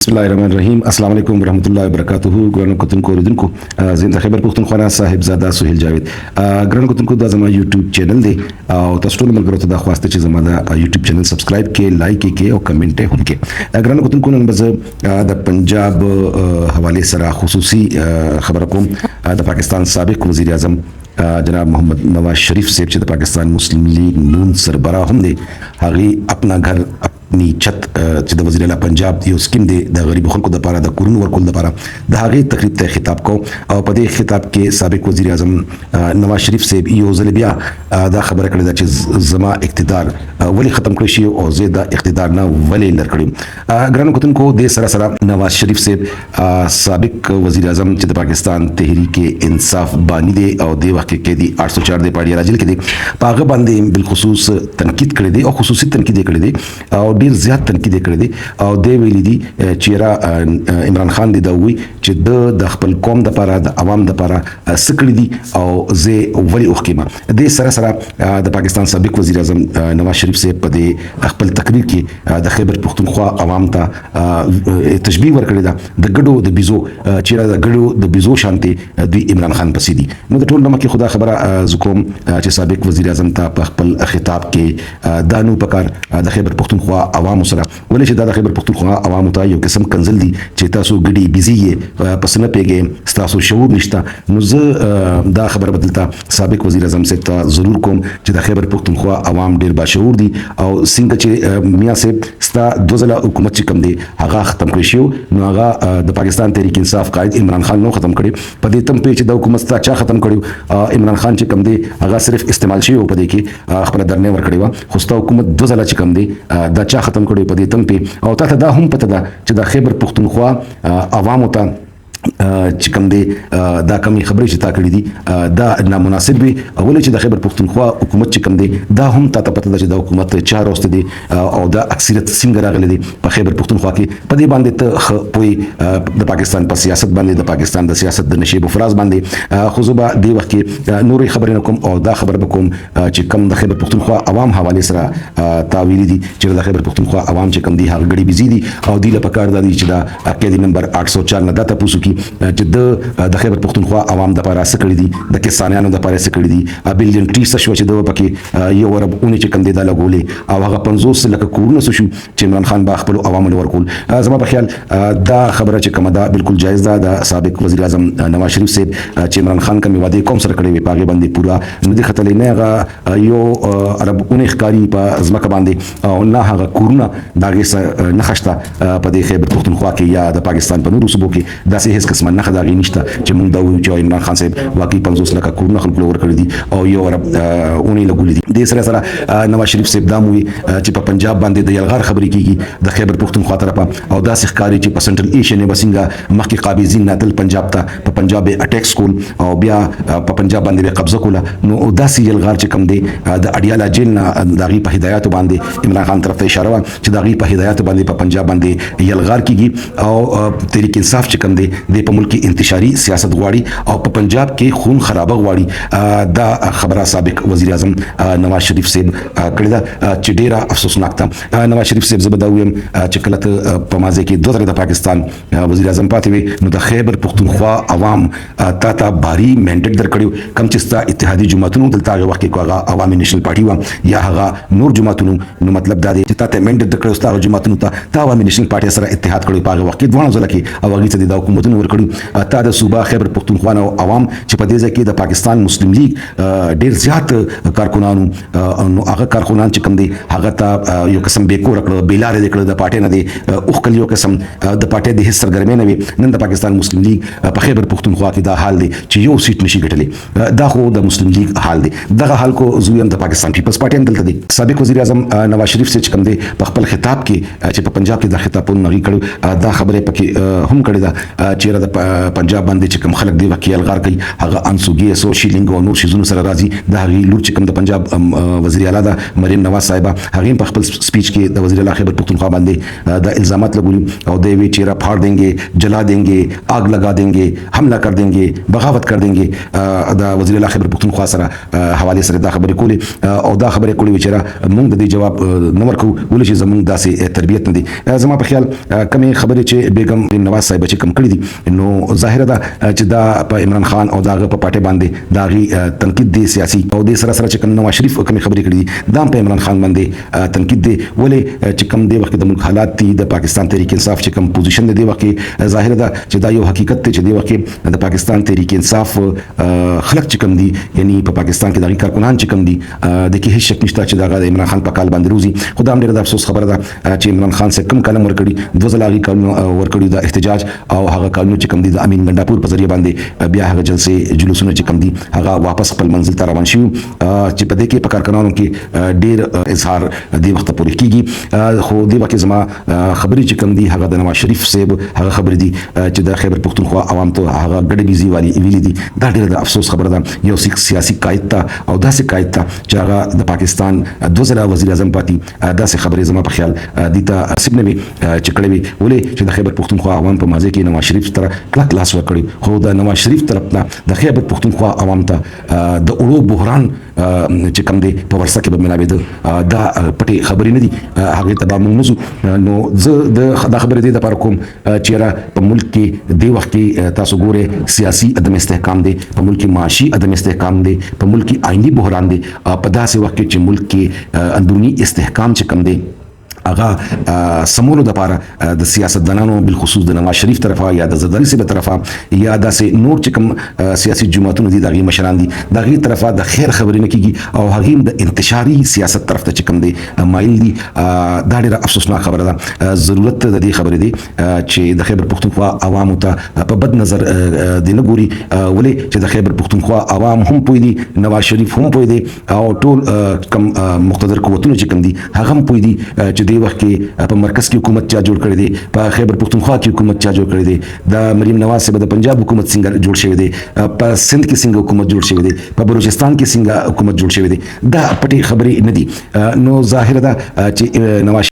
बिस्मिल्लाहिर्रहमानिर्रहीम अस्सलाम वालेकुम रहमतुल्लाहि व बरकातुहू ग्रान कुतुन को रिदन को जिन खैबर पुख्तनख्वा साहिबजादा सुहेल जावेद ग्रान कुतुन को दा जमा यूट्यूब चैनल दे और तस्टोल मल करो तो दा ख्वास्ते च जमा दा यूट्यूब चैनल सब्सक्राइब के लाइक के और कमेंट है उनके ग्रान कुतुन को नंबर द पंजाब हवाले सरा खुसूसी खबर को द पाकिस्तान साबिक वज़ीर आज़म जनाब मोहम्मद नवाज शरीफ से पाकिस्तान मुस्लिम लीग नून सरबराह हम दे हागी अपना घर अपनी छत द वज़ीर आला पंजाब यो स्कीम दे द गरीब खल्को द पारा द कुरुन वर्कुल द पारा द हागे तकरीब तय खिताब को और पदे खिताब के साबिक वज़ीर आज़म नवाज शरीफ से यो ज़लबिया द खबर करे द जमा इक़्तिदार वली ख़त्म कृषि और ज़ेदा इक़्तिदार ना वली लड़कड़ी ग्रान कुतन को दे सरा सरा नवाज शरीफ से साबिक वज़ीर आज़म च पाकिस्तान तहरीक इंसाफ बानी दे और दे वाक़े के दी 804 दे पार्टी राजिल के दे पाग बांधे बिलखसूस तनकीद करे दे और खुसूसी तनकीद करे दे और ډیر زیات تنقید کړی دی او د ویلي دی چې عمران خان دی دا وی چې د خپل قوم د لپاره د عوام د لپاره سکړی دی او زه ولی اوخکما د سره سره د پاکستان سابق وزیر اعظم نواز شریف سے په خپل تقریر کې د خیبر پختونخوا عوام ته تشبیه ورکړی دا د ګډو د بيزو چې د ګډو د بيزو شانتي د عمران خان پسې دي نو د ټول نمکه خدا خبره زکوم چې سابق وزیر اعظم ته په خپل خطاب کې دانو پکار د خیبر پختونخوا عوام سره ولې چې د خیبر پختونخوا عوام ته یو قسم کنزل دي چې تاسو ګډي بيزي یې پس نه پیګې تاسو شعور نشته نو زه دا خبر بدلتا سابق وزیر اعظم سے ته ضرور کوم چې د خیبر پختونخوا عوام ډیر باشعور دي او څنګه چې میاں صاحب ستا دوزله حکومت چې کم دي هغه ختم کړی شو نو هغه د پاکستان تحریک انصاف قائد عمران خان نو ختم کړي په دې تم په چې د حکومت تا چا ختم کړي عمران خان چې کم دي هغه صرف استعمال شي په دې کې خپل درنه ور کړی و خو ستا حکومت دوزله چې کم دي دا چا ختم کړي په دې تم په او ته دا هم پته ده چې د خیبر پختونخوا عوامو ته چې کوم دی دا کمی خبرې چې تا کړې دي دا نامناسب وي ولې چې د خیبر پختونخوا حکومت چې کوم دی دا هم تا پته ده چې د حکومت چا راوسته دي او دا اکثریت څنګه راغلي دي په خیبر پختونخوا کې په دې باندې ته پوي د پاکستان په سیاست باندې د پاکستان د سیاست د نشیب و فراز باندې خو زه دی وخت کې نورې خبرې نه کوم او دا خبر به کوم چې کوم د خیبر پختونخوا عوام حواله سره تاویلی دي چې د خیبر پختونخوا عوام چې کوم دي هغه غړي بيزي دي او دی له پکار د دي چې دا قیدی نمبر 804 نه داته پوسو چې د خیبر پختونخوا عوام د لپاره سکړی دي د کسانانو د لپاره سکړی دي بلین ټی شو چې د پکې یو رب اونې چې کم دي دا لګولې او هغه 50 لکه کورونه شو چې عمران خان با خپل عوامو ورکول زما په خیال دا خبره چې کومه دا بالکل جایز ده د سابق وزیر اعظم نواز شریف صاحب چې عمران خان کوم وعده کوم سره کړی وي پاګې باندې پورا نه دي خطلې نه هغه یو عرب اونې ښکاری په ځمکه باندې او نه هغه کورونه داګه نه خشته په دې خیبر پختونخوا کې یا د پاکستان په نورو صوبو کې داسې هیڅ قسم نه خدای نشته چې موږ دا وایو چې عمران خان صاحب واقعي 50 لکه کورونه خلک لور کړی دي او یو عرب اونې لګولې دي د سره سره نواز شریف صاحب دا موي چې په پنجاب باندې د یلغار خبرې کیږي د خیبر پختونخوا طرفه او دا ښکاری چې په سنټرل ایشیا نه وسنګه مخکې قابضین نادل پنجاب ته په پنجاب اٹیک کول او بیا په پنجاب باندې قبضه کوله نو داسې یلغار چې کم دی د اډیالا جیل نه دغه په هدایت باندې عمران خان طرف ته اشاره و چې دغه په هدایت باندې په پنجاب باندې یلغار کیږي او تحریک انصاف چې کم دی د په ملک انتشاری سیاست غواړي او په پنجاب کې خون خرابه غواړي دا خبره سابق وزیر اعظم نواز شریف صاحب کړی دا چې ډیره افسوسناک ده نواز شریف صاحب زبر دا ویم چې کله په مازه کې دوه د پاکستان وزیر اعظم پاتې وي نو د خیبر پختونخوا عوام تا باری منډیټ درکړیو کم چې ستا اتحادی جماعتونو دلته هغه وخت کې هغه عوامي نېشنل پارټي و یا هغه نور جماعتونو نو مطلب دا دی چې تا ته منډیټ درکړیو ستا جماعتونو ته عوامي نېشنل پارټي سره اتحاد کړی په هغه وخت کې دوه ځله کې او هغه ته د حکومتونو ورکړي تا د صوبه خیبر پختونخوا او عوام چې په دې ځای کې د پاکستان مسلم لیگ ډیر زیات کارکونانو نو هغه کارکونان چې کوم دي هغه ته یو قسم بیکور کړ بیلار دې کړ د پارټي نه دي اوخ کلیو قسم د پارټي د هیڅ سرګرمي نه وي نن د پاکستان مسلم لیگ په خیبر پختونخوا کې دا حال دی چې یو سیټ نشي ګټلې دا خو د مسلم لیگ حال دی دغه حال کو زویم د پاکستان پیپلز پارټي هم دلته دی سابق وزیر اعظم نواز شریف چې کوم دي په خپل خطاب کې چې په پنجاب کې د خطابونو نغي کړو دا خبره پکې هم کړې ده چې چیرې د پنجاب باندې چې کوم خلک دی وکي الغار کوي هغه انسوګي سو شیلینګ او نور شیزونو سره راځي د هغې لور چې کوم د پنجاب وزیر اعلی ده مریم نواز صاحبه هغې په خپل سپیچ کې د وزیر اعلی خیبر پختونخوا باندې د الزامات لګولي او دی وی چیرې پھاڑ देंगे जला देंगे आग लगा देंगे हमला कर देंगे बगावत कर देंगे د وزیر اعلی خیبر پختونخوا سره حواله سره دا خبرې کولې او دا خبرې کولې چې موږ د دې جواب نه ورکو ولې چې زموږ داسې تربیت نه دي زما په خیال کمې خبرې چې بیگم نواز صاحب چې کم کړی دي نو ظاهره ده چې دا په عمران خان او داغه په پټه باندې داغي تنقید دي سیاسي او د سره سره چې کوم نواز شریف کمې خبرې کړې دي دا په عمران خان باندې تنقید دي ولې چې کوم دی وخت د ملک حالات دي د پاکستان تحریک انصاف چې کوم پوزیشن دی وخت ظاهر ده چې دا یو حقیقت دی چې دی وخت د پاکستان تحریک انصاف خلک چې کوم دي یعنی په پاکستان کې د کارکونان چې کوم دي د کې هیڅ شک نشته چې دا عمران خان په کال باندې روزي خدای هم ډېر د افسوس خبره ده چې عمران خان څخه کم کلم ورکړي 2000 کلم ورکړي د احتجاج او هغه کلمو چې کوم دي د امین ګنداپور په ذریعہ باندې بیا هغه جلسه جلوسونه چې کوم دي هغه واپس خپل منزل ته روان شي چې په دې کې په کارکونانو کې ډېر اظهار دی وخت پورې کیږي خو دی وخت زما خبرې چې کوم دي هغه د نواز شریف صاحب هغه خبرې دي چې د خیبر پختونخوا عوام ته هغه ګډوډي والی ویلي دي دا ډېر د افسوس خبره ده یو سیاسي قائد ته او داسې قائد ته چې هغه د پاکستان 2000 وزیر اعظم پاتې داسې خبرې زما په خیال دي ته سیب نه وي چې کړې وي ولې چې د خیبر پختونخوا عوام په مازه کې نواز شریف سره کلک لاس ورکړي خو د نواز شریف طرف نه د خیبر پختونخوا عوام ته د اړو بحران چې کوم دی په ورسه کې به ملاوي دا پټې خبرې نه دي هغه ته به موږ نو نو زه د خبرې دي د پر کوم چیرې په ملک کې دی وخت کې تاسو ګوره سیاسي عدم استحکام دی په ملک کې معاشي عدم استحکام دی په ملک کې آئینی بحران دی په داسې وخت کې چې ملک کې اندرونی استحکام چې کم دی هغه سمولو د پاره د سیاستدانانو بالخصوص د نواز شریف طرفه یا د زرداری صاحب طرفه یا داسې نور چې کوم سیاسي جماعتونه دي دغه مشران دي دغه طرفه د خیر خبرې نه کیږي او هغه د انتشاري سیاست طرف ته چې کوم دي مایل دي دا ډیره افسوسناک خبره ده ضرورت د دې خبرې دي چې د خیبر پختونخوا عوامو ته په بد نظر دی نه ګوري ولې چې د خیبر پختونخوا عوام هم پوي دي نواز شریف هم پوي دي او ټول کم مقتدر قوتونه چې کوم دي هغه هم پوي دي چې دی وخت کې په مرکز کې حکومت چا جوړ کړی دی په خیبر پختونخوا کې حکومت چا جوړ کړی دی د مریم نواز صاحب د پنجاب حکومت څنګه جوړ شوی دی په سند کې څنګه حکومت جوړ شوی دی په بلوچستان کې څنګه حکومت جوړ شوی دی دا پټي خبرې نه دي نو ظاهر ده چې نواز